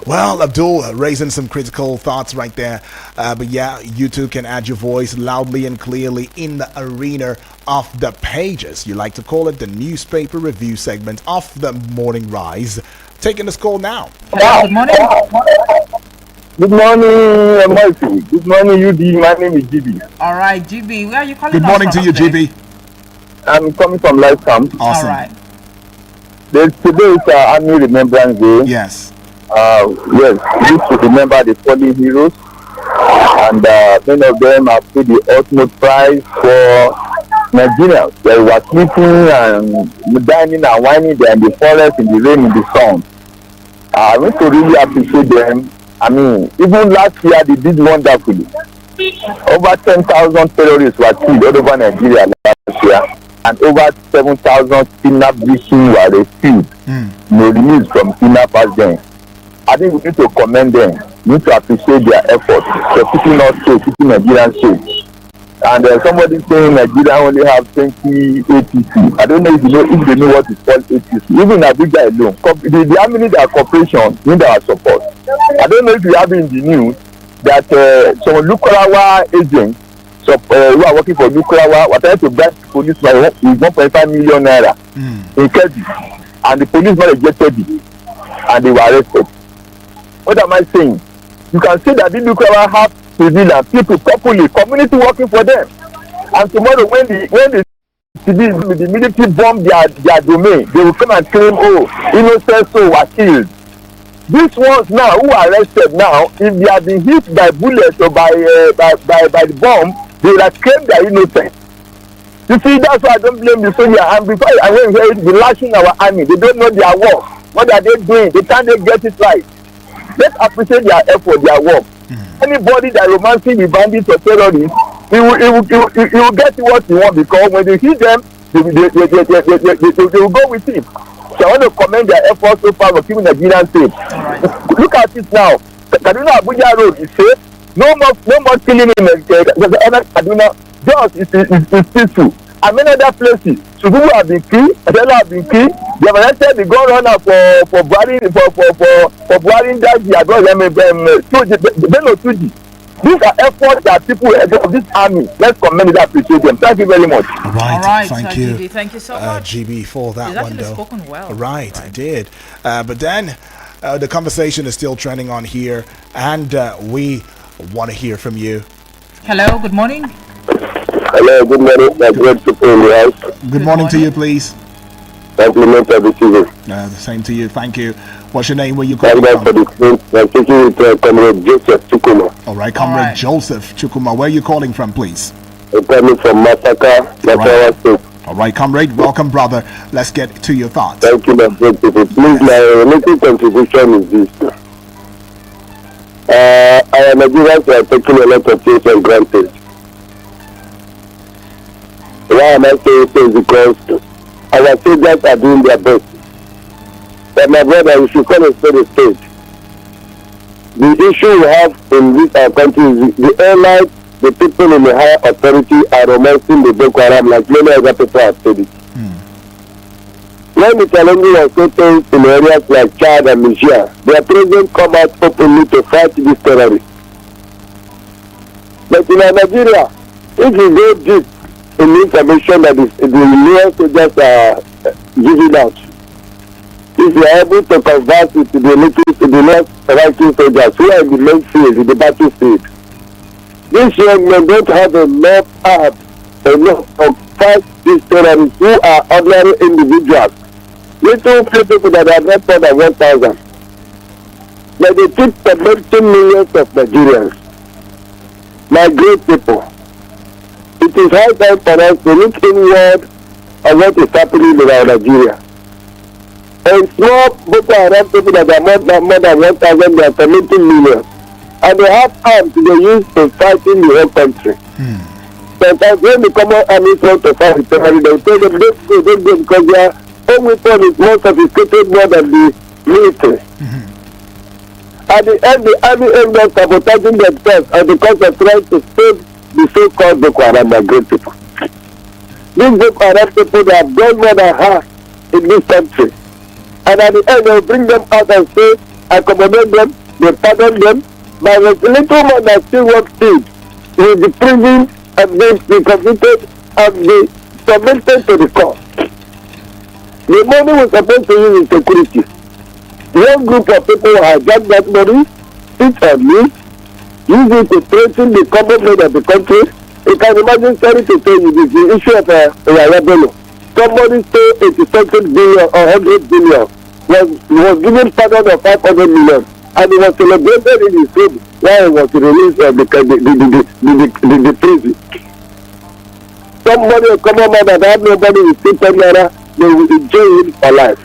Well, Abdul, raising some critical thoughts right there. But yeah, you too can add your voice loudly and clearly in the arena of the pages. You like to call it the newspaper review segment of the Morning Rise. Taking this call now. Hello, good morning. Good morning, Almighty. Good morning, UD. My name is GB. All right, GB. Where are you calling Good morning to you, today? GB. I'm coming from Life Camp. Awesome. All right. Today is Army Remembrance Day. Yes. Yes, we need to remember the fallen heroes, and many of them have paid the ultimate price for Nigerians. They were sleeping and dining and whining there in the forest, in the rain, in the sun. I want to really appreciate them. I mean, even last year they did wonderfully. Over 10,000 terrorists were killed all over Nigeria last year, and over 7,000 kidnapped victims were rescued. No release from kidnappers then. I think we need to commend them. We need to appreciate their efforts for keeping us safe, keeping Nigerians safe. And somebody saying Nigeria only have 20 APC. I don't know if they know what is called APC. Even Abuja alone, the army need our cooperation, need our support. I don't know if you have in the news that some Lukurawa agents who are working for Lukurawa were trying to bribe the police by 1.5 million naira in Kebbi, and the policeman rejected it, and they were arrested. What am I saying? You can see that the Lukurawa have civilian people properly, community working for them, and tomorrow when the military bomb their domain, they will come and claim, oh, innocent souls were killed. These ones now who are arrested now, if they have been hit by bullets or by the bomb, they will claim they are innocent. You see, that's why I don't blame the soldier. And before I went here, they lashing our army. They don't know their work. What are they doing? They can't get it right. Let's appreciate their effort, their work. Anybody that romancing the bandits or terrorists, he will get what he wants, because when they hit them, they will go with him. So I want to commend their efforts so far for keeping Nigerians safe. Look at it now. Kaduna Abuja Road is safe. No more killing in Kaduna. Just is peaceful. And many other places, Sugubu have been killed, Adela have been killed. They have arrested the gun runner for Buhari Daji, Bello Tuji. These are efforts that people of this army. Let's commend that, appreciate them. Thank you very much. All right, thank you. GB, thank you so much. GB for that one, though. Spoken well. Right, I did. But then the conversation is still trending on here, and we want to hear from you. Hello, good morning. Hello, good morning. My great people in the house. Good morning to you, please. Compliment every season. The same to you. Thank you. What's your name? Where you calling from? For the I'm speaking with Comrade Joseph Chukuma. All right, Comrade Joseph Chukuma. Where are you calling from, please? I'm coming from Masaka, Nasarawa State. All right, Comrade. Welcome, brother. Let's get to your thoughts. Thank you, my great people. Please, my little contribution is this. Our Nigerians are taking a lot of things for granted. Why am I saying so? Because our soldiers are doing their best. But my brother, if you come and say the state, the issue we have in this our country is the airlines, the people in the higher authority are romancing the Boko Haram like many other people have said it. When the challenges are so tense in areas like Chad and Niger, their president come out openly to fight these terrorists. But in Nigeria, if you go deep in the information that the U.S. soldiers are giving out, if you are able to converse with the non-striking soldiers who are in the main field, in the battlefield, these young men don't have enough to fight these terrorists who are ordinary individuals. Little people that are not more than 1,000. But they keep tormenting millions of Nigerians. My great people, it is high time for us to look inward at what is happening in our Nigeria. And small Boko Haram people that are more than 1,000, they are tormenting millions. And they have arms they use to fight in the whole country. Sometimes when the common army try to fight the terrorists, they tell them, don't go, because their own weapon is more sophisticated more than the military. At the end, the army ended up sabotaging themselves and because of trying to save the so-called Boko Haram migrant people. These Boko Haram people, they have done more than half in this country. And at the end, they will bring them out and say, accommodate them, they pardon them, but there's a little more that still works in the prison and be convicted and be submitted to the court. The money was supposed to use in security. One group of people hijack that money, sit on me, use it to threaten the common man of the country. You can imagine, sorry to tell you, this the issue of Bello. Somebody stole 80-something billion or 100 billion, was given pardon of 500 million, and he was celebrated in his home while he was released from the prison. Somebody, a common man that had nobody with 10 naira, they will enjoy him for life.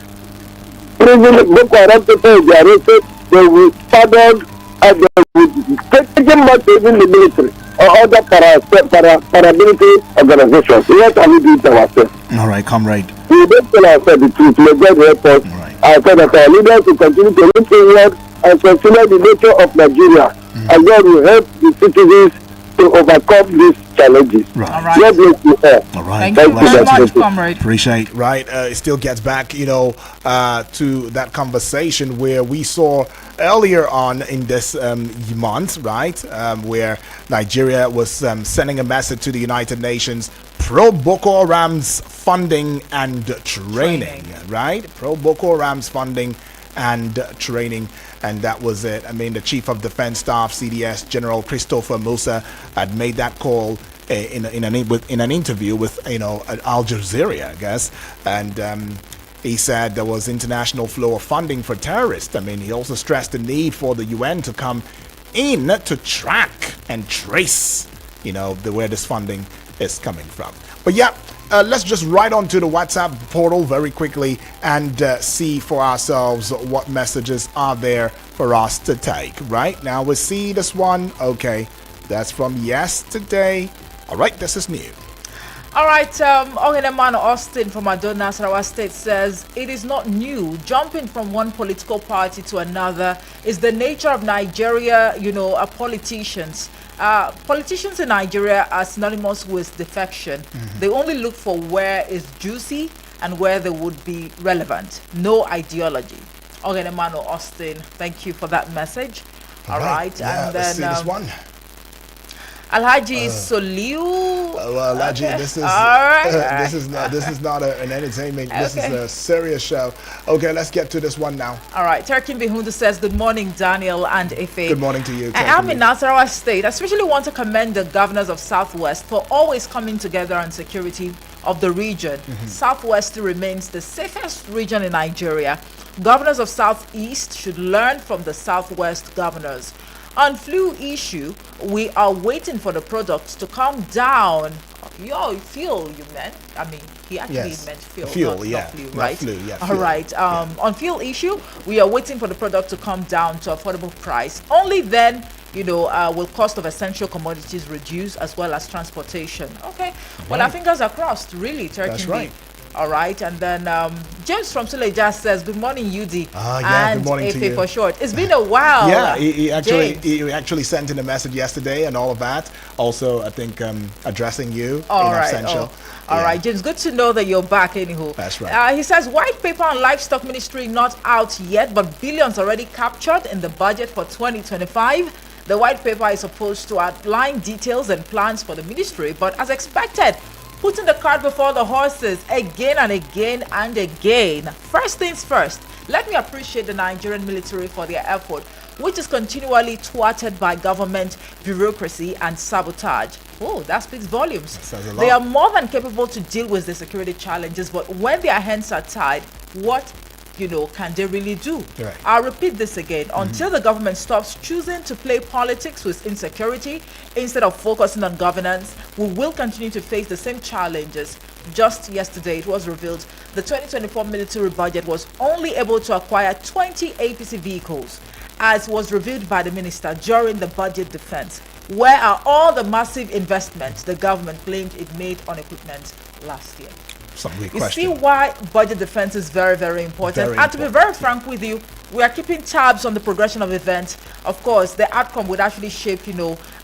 Prison, Boko Haram people will be arrested, they will pardon, and they will take them back to even the military or other paramilitary organizations. What are we doing to ourselves? All right, comrade. We don't tell ourselves the truth. May God help us. I said that our leaders will continue to look inward and consider the nature of Nigeria. And God will help the citizens to overcome these challenges. Right. God bless you all. All right. Thank you very much, comrade. Appreciate. Right. It still gets back, to that conversation where we saw earlier on in this month, right, where Nigeria was sending a message to the United Nations pro Boko Haram's funding and training, right? Pro Boko Haram's funding and training. And that was it. I mean, the Chief of Defense Staff, CDS, General Christopher Musa, had made that call in an interview with, Al Jazeera, I guess. And he said there was international flow of funding for terrorists. I mean, he also stressed the need for the UN to come in to track and trace, where this funding is coming from. But yeah, let's just right on to the WhatsApp portal very quickly and see for ourselves what messages are there for us to take. Right now we see this one. Okay, that's from yesterday. All right, this is new. All right, Ogeneman Austin from Adona, Sarawak State says, it is not new. Jumping from one political party to another is the nature of Nigeria, politicians. Politicians in Nigeria are synonymous with defection. They only look for where is juicy and where they would be relevant. No ideology. Ogeneman Austin, thank you for that message. All right. Yeah, and let's then see this one. Alhaji Soliu. Well, Alhaji, Okay. this is All right. this is not an entertainment. This is a serious show. Okay, let's get to this one now. All right. Terkin Behundu says, good morning, Daniel and Ife. Good morning to you. I'm in Nasarawa State. I especially want to commend the governors of Southwest for always coming together on security of the region. Southwest remains the safest region in Nigeria. Governors of Southeast should learn from the Southwest governors. On flu issue, we are waiting for the products to come down. Fuel, you meant? I mean, he actually meant fuel, not flu, right? Not flu, yeah, All fuel. right. On fuel issue, we are waiting for the product to come down to affordable price. Only then, will cost of essential commodities reduce as well as transportation. Okay. Well, our fingers are crossed, really, Turkey. That's right. All right, and then James from Suleja says, good morning, UD. Good morning to you. For short. It's been a while. Yeah, he actually sent in a message yesterday and all of that. Also, I think addressing you in absentia. All right, James, good to know that you're back anyhow. That's right. He says, white paper on livestock ministry not out yet, but billions already captured in the budget for 2025. The white paper is supposed to outline details and plans for the ministry, but as expected, putting the cart before the horses again and again and again. First things first, let me appreciate the Nigerian military for their effort, which is continually thwarted by government bureaucracy and sabotage. Oh, that speaks volumes. That says a lot. They are more than capable to deal with the security challenges, but when their hands are tied, what can they really do? Right. I'll repeat this again. Until the government stops choosing to play politics with insecurity instead of focusing on governance, we will continue to face the same challenges. Just yesterday, it was revealed the 2024 military budget was only able to acquire 20 APC vehicles, as was revealed by the minister during the budget defense. Where are all the massive investments the government claimed it made on equipment last year? Some big You question. see why budget defense is very, very important. Very and to be very frank with you, we are keeping tabs on the progression of events. Of course, the outcome would actually shape,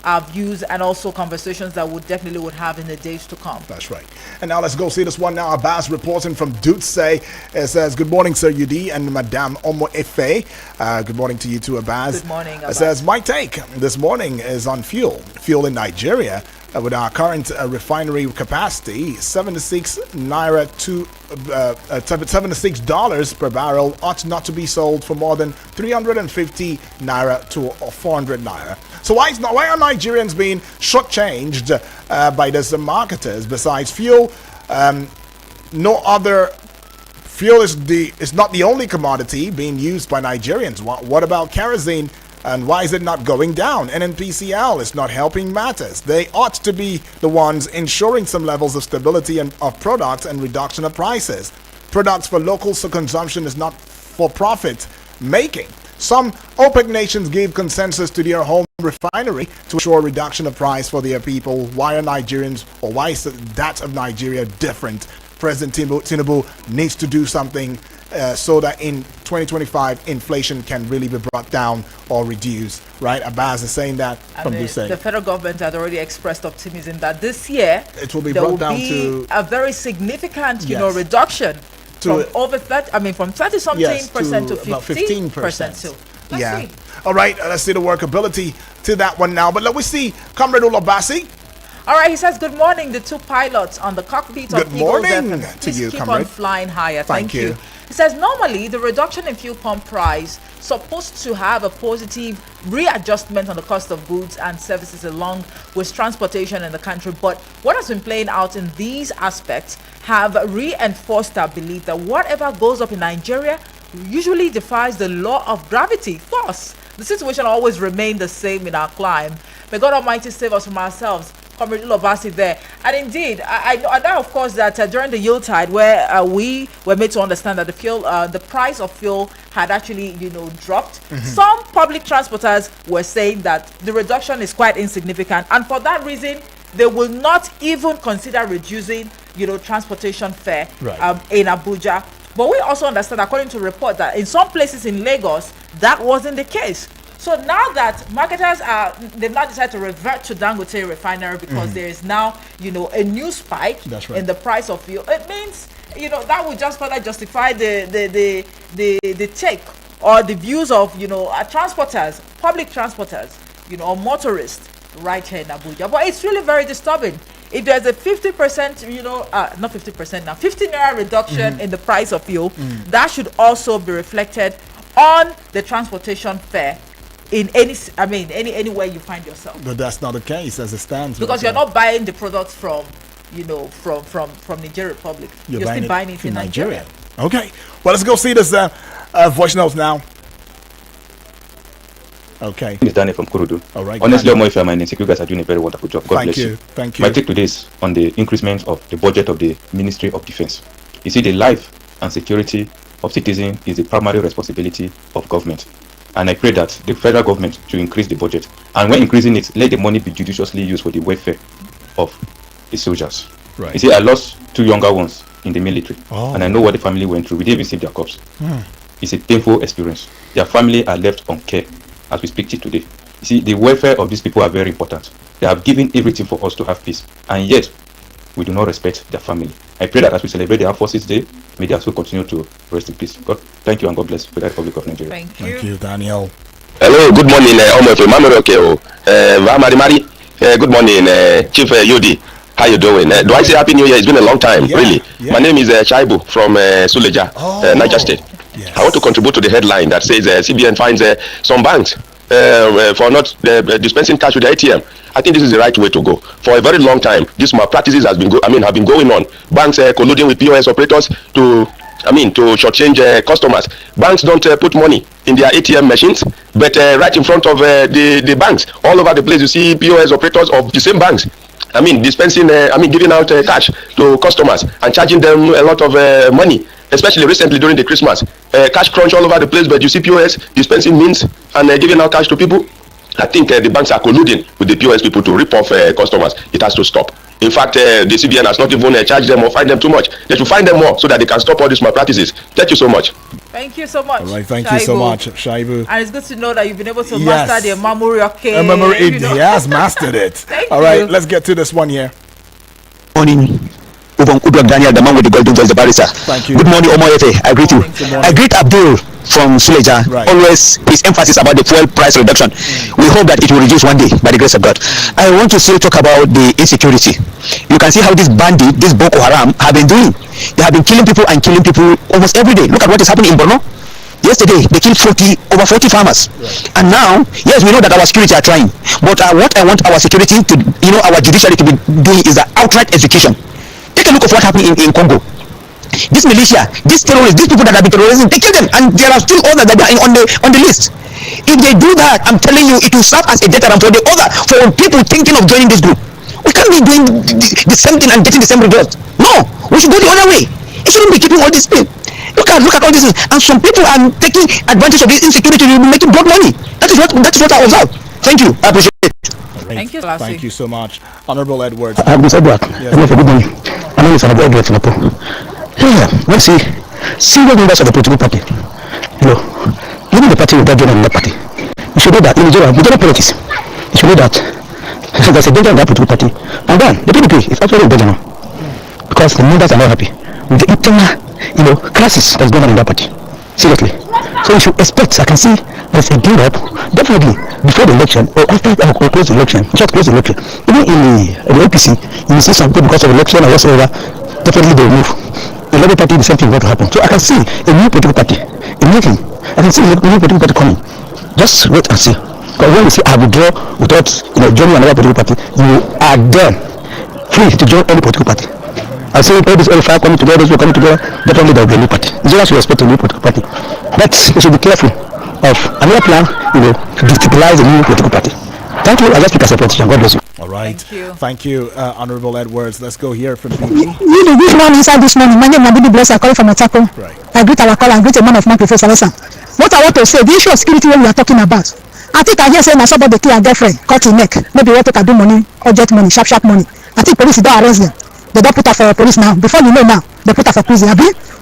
our views and also conversations that we definitely would have in the days to come. That's right. And now let's go see this one now. Abbas reporting from Dutse. It says, good morning, Sir UD and Madame Omo Efe. Good morning to you too, Abbas. Good morning, It Abbas. says, my take this morning is on fuel. Fuel in Nigeria, with our current refinery capacity, 76 naira to $76 per barrel ought not to be sold for more than 350 naira to 400 naira. So why are Nigerians being shortchanged by these marketers? Besides fuel, no other fuel is not the only commodity being used by Nigerians. What about kerosene? And why is it not going down? NNPCL is not helping matters. They ought to be the ones ensuring some levels of stability of products and reduction of prices. Products for local consumption is not for profit making. Some OPEC nations gave consensus to their home refinery to ensure reduction of price for their people. Why are Nigerians, or why is that of Nigeria different? President Tinubu needs to do something so that in 2025 inflation can really be brought down or reduced, right? Abbas is saying that from Dutse. The federal government had already expressed optimism that this year it will be there brought will down be to a very significant, Yes. reduction To- from over 30-something percent to about 15%. So let's see. All right, let's see the workability to that one now. But let me see, Comrade Olabasi. All right, he says, good morning, the two pilots on the cockpit of Good Eagles morning FM. to Please you, keep comrade. on flying higher. Thank you. He says, normally, the reduction in fuel pump price supposed to have a positive readjustment on the cost of goods and services along with transportation in the country. But what has been playing out in these aspects have reinforced our belief that whatever goes up in Nigeria usually defies the law of gravity. Thus, the situation always remained the same in our climb. May God Almighty save us from ourselves. Comrade Lobasi there. And indeed, I know, of course, that during the Yuletide, where we were made to understand that the price of fuel had actually, dropped, some public transporters were saying that the reduction is quite insignificant. And for that reason, they will not even consider reducing, transportation fare in Abuja. But we also understand, according to a report, that in some places in Lagos, that wasn't the case. So now that marketers they've now decided to revert to Dangote refinery because there is now, a new spike in the price of fuel. It means, that would just further justify the take or the views of, transporters, public transporters, or motorists right here in Abuja. But it's really very disturbing. If there's a 50%, not 50% now, 50 naira reduction in the price of fuel, that should also be reflected on the transportation fare in anywhere you find yourself. But that's not the case as it stands. Because you're not buying the products from Nigeria Republic. You're still buying it in Nigeria. Okay. Well, let's go see this voice notes now. Okay. It's Danny from Kurudu. All right. Honestly, Omo Ife and my you guys are doing a very wonderful job. God bless you. Thank you. My take today is on the increasement of the budget of the Ministry of Defense. You see, the life and security of citizens is the primary responsibility of government. And I pray that the federal government to increase the budget. And when increasing it, let the money be judiciously used for the welfare of the soldiers. Right. You see, I lost 2 younger ones in the military. And I know what the family went through. We didn't even see their corpse. It's a painful experience. Their family are left on care as we speak to today. You see, the welfare of these people are very important. They have given everything for us to have peace. And yet, we do not respect their family. I pray that as we celebrate the Armed Forces Day, may they also continue to rest in peace. God, thank you and God bless the Republic of Nigeria. Thank you, Daniel. Hello, good morning, good morning, Chief Yodi. How you doing? Do I say Happy New Year? It's been a long time, really. My name is Chaibu from Suleja, Niger State. I want to contribute to the headline that says CBN finds some banks for not dispensing cash with the ATM. I think this is the right way to go. For a very long time, these malpractices have been going on. Banks colluding with POS operators to shortchange customers. Banks don't put money in their ATM machines, but right in front of the banks, all over the place, you see POS operators of the same banks. Dispensing, giving out cash to customers and charging them a lot of money, especially recently during the Christmas. Cash crunch all over the place, but you see POS dispensing means and giving out cash to people. I think the banks are colluding with the POS people to rip off customers. It has to stop. In fact, the CBN has not even charged them or fined them too much. They should fine them more so that they can stop all these malpractices. Thank you so much. Thank you so much. All right, thank you so much, Shaibu. And it's good to know that you've been able to master the memory. Okay, he has mastered it. All right, let's get to this one here. Morning. Daniel, the man with the golden voice, the barrister. Thank you. Good morning, Omo Efe. I greet you. I greet Abdul from Suleja. Right. Always his emphasis about the fuel price reduction. We hope that it will reduce one day by the grace of God. I want to still talk about the insecurity. You can see how this bandit, this Boko Haram, have been doing. They have been killing people almost every day. Look at what is happening in Borno. Yesterday, they killed over 40 farmers. Right. And now, yes, we know that our security are trying. But what I want our security to, our judiciary to be doing is the outright execution. Take a look of what happened in Congo. This militia, these terrorists, these people that have been terrorizing, they kill them, and there are still others that are on the list. If they do that, I'm telling you, it will serve as a deterrent for people thinking of joining this group. We can't be doing the same thing and getting the same result. No, we should go the other way. It shouldn't be keeping all this pain. Look at all this, and some people are taking advantage of this insecurity to be making blood money. That is what I observe. Thank you. I appreciate it. Thank you, Thank you so much, Honorable Edwards. Good morning. My name is Honorable Edwards Singapore. Let's see the members of the political party. Even the party without joining the party. You should know that in Nigeria, politics. You should know that there's a danger in that political party. And then the PDP is actually in danger now because the members are not happy with the internal, crisis that's going on in that party. Seriously. So you should expect. I can see there's a build up definitely before the election or after or close the election. Just close the election. Even in the APC, you will see some people because of election or whatsoever. Definitely they will move. The Labour Party, the same thing going to happen. So I can see a new political party emerging. I can see a new political party coming. Just wait and see. Because when you see I withdraw without joining another political party, you are then free to join any political party. I say all these all five coming together, those who are coming together, definitely there will be a new party. Nigerians should respect a new political party. But we should be careful of another plan, to destabilize a new political party. Thank you. I just speak as a politician. God bless you. All right. Thank you, Honorable Edwards. Let's go here from BB. This morning, inside this morning, my name is Bibi Bless. I call from Atako. Right. I greet our caller. I greet a man of man, Professor Lessa. What I want to say, the issue of security when we are talking about, I think I hear saying that somebody kill a girlfriend, cut her neck. Maybe what they can do money, urgent money, sharp money. I think police don't arrest them. They don't put her for police now. Before you know now, they put her for prison.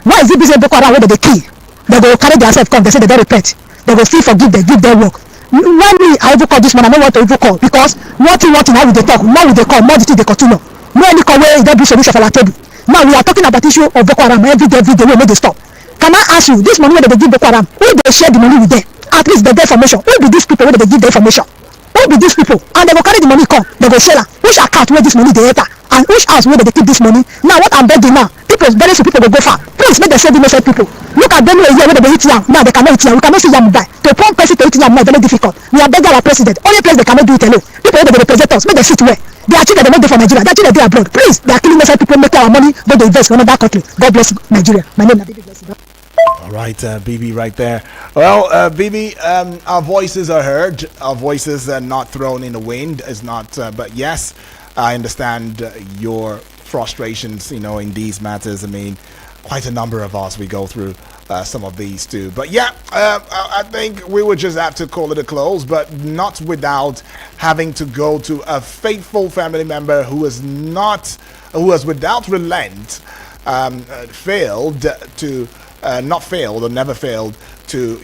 Why is it busy Boko Haram where they kill? They go carry themselves come. They say they don't repent. They go still forgive them, give them work. When I even call this man, I don't want to even call because one thing, how will they talk? More will they call, more the they continue. No any call where they do solution for our table. Now we are talking about the issue of Boko Haram every day, we make they stop. Can I ask you, this money where they give Boko Haram, who they share the money with them? At least they get information. Who be these people where they give the information? Who be these people? And they go carry the money come, they go sell her. Which account where this money they enter? And which house where they keep this money? Now what I'm begging now, very few people will go far. Please make them save the innocent people. Look at them here where they eat yam. Now they cannot eat yam. We cannot see yam die. To one person to eat yam now is very difficult. We are begging our president. Only place they cannot do it alone. People where they represent us, make them sit where. They are children, they don't do for Nigeria. They are children, they are abroad. Please, they are killing innocent people, make our money, go to invest in another country. God bless Nigeria. My name is Bibi Bless. All right, BB right there. Well, BB, our voices are heard. Our voices are not thrown in the wind. Is not, but yes, I understand your frustrations, in these matters. I mean, quite a number of us, we go through some of these too. But yeah, I think we would just have to call it a close, but not without having to go to a faithful family member who has without relent never failed to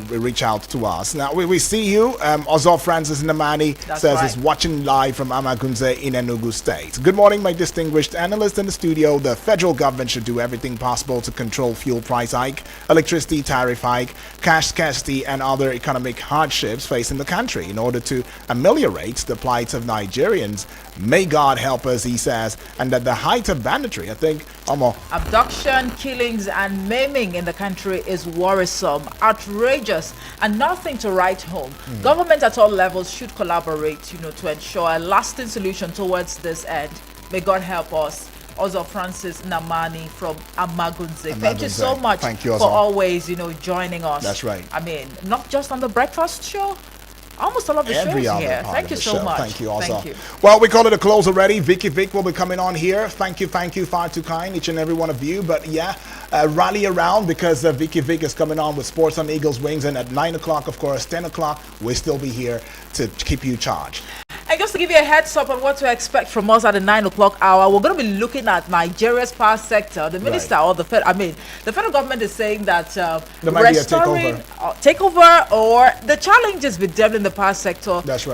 reach out to us. Now we see you. Ozo Francis Namani says he's watching live from Amagunze in Enugu State. Good morning, my distinguished analyst in the studio. The federal government should do everything possible to control fuel price hike, electricity tariff hike, cash scarcity, and other economic hardships facing the country in order to ameliorate the plight of Nigerians. May God help us, he says. And at the height of banditry, I think, abduction, killings, and maiming in the country is worrisome, outrageous, and nothing to write home. Government at all levels should collaborate, to ensure a lasting solution towards this end. May God help us. Ozo Francis Namani from Amagunze. Thank you so much for always, joining us. That's right. I mean, not just on the breakfast show, almost all of the shows here. Thank you so much. Thank you also. Thank you. Well, we call it a close already. Vicky Vic will be coming on here. Thank you, far too kind, each and every one of you. But yeah, rally around because Vicky Vic is coming on with Sports on Eagles Wings, and at 9 o'clock, of course, 10 o'clock, we'll still be here to keep you charged. And just to give you a heads up on what to expect from us at the 9 o'clock hour. We're going to be looking at Nigeria's power sector. The minister or the federal government is saying that there might be a takeover or the challenges with them in the power sector is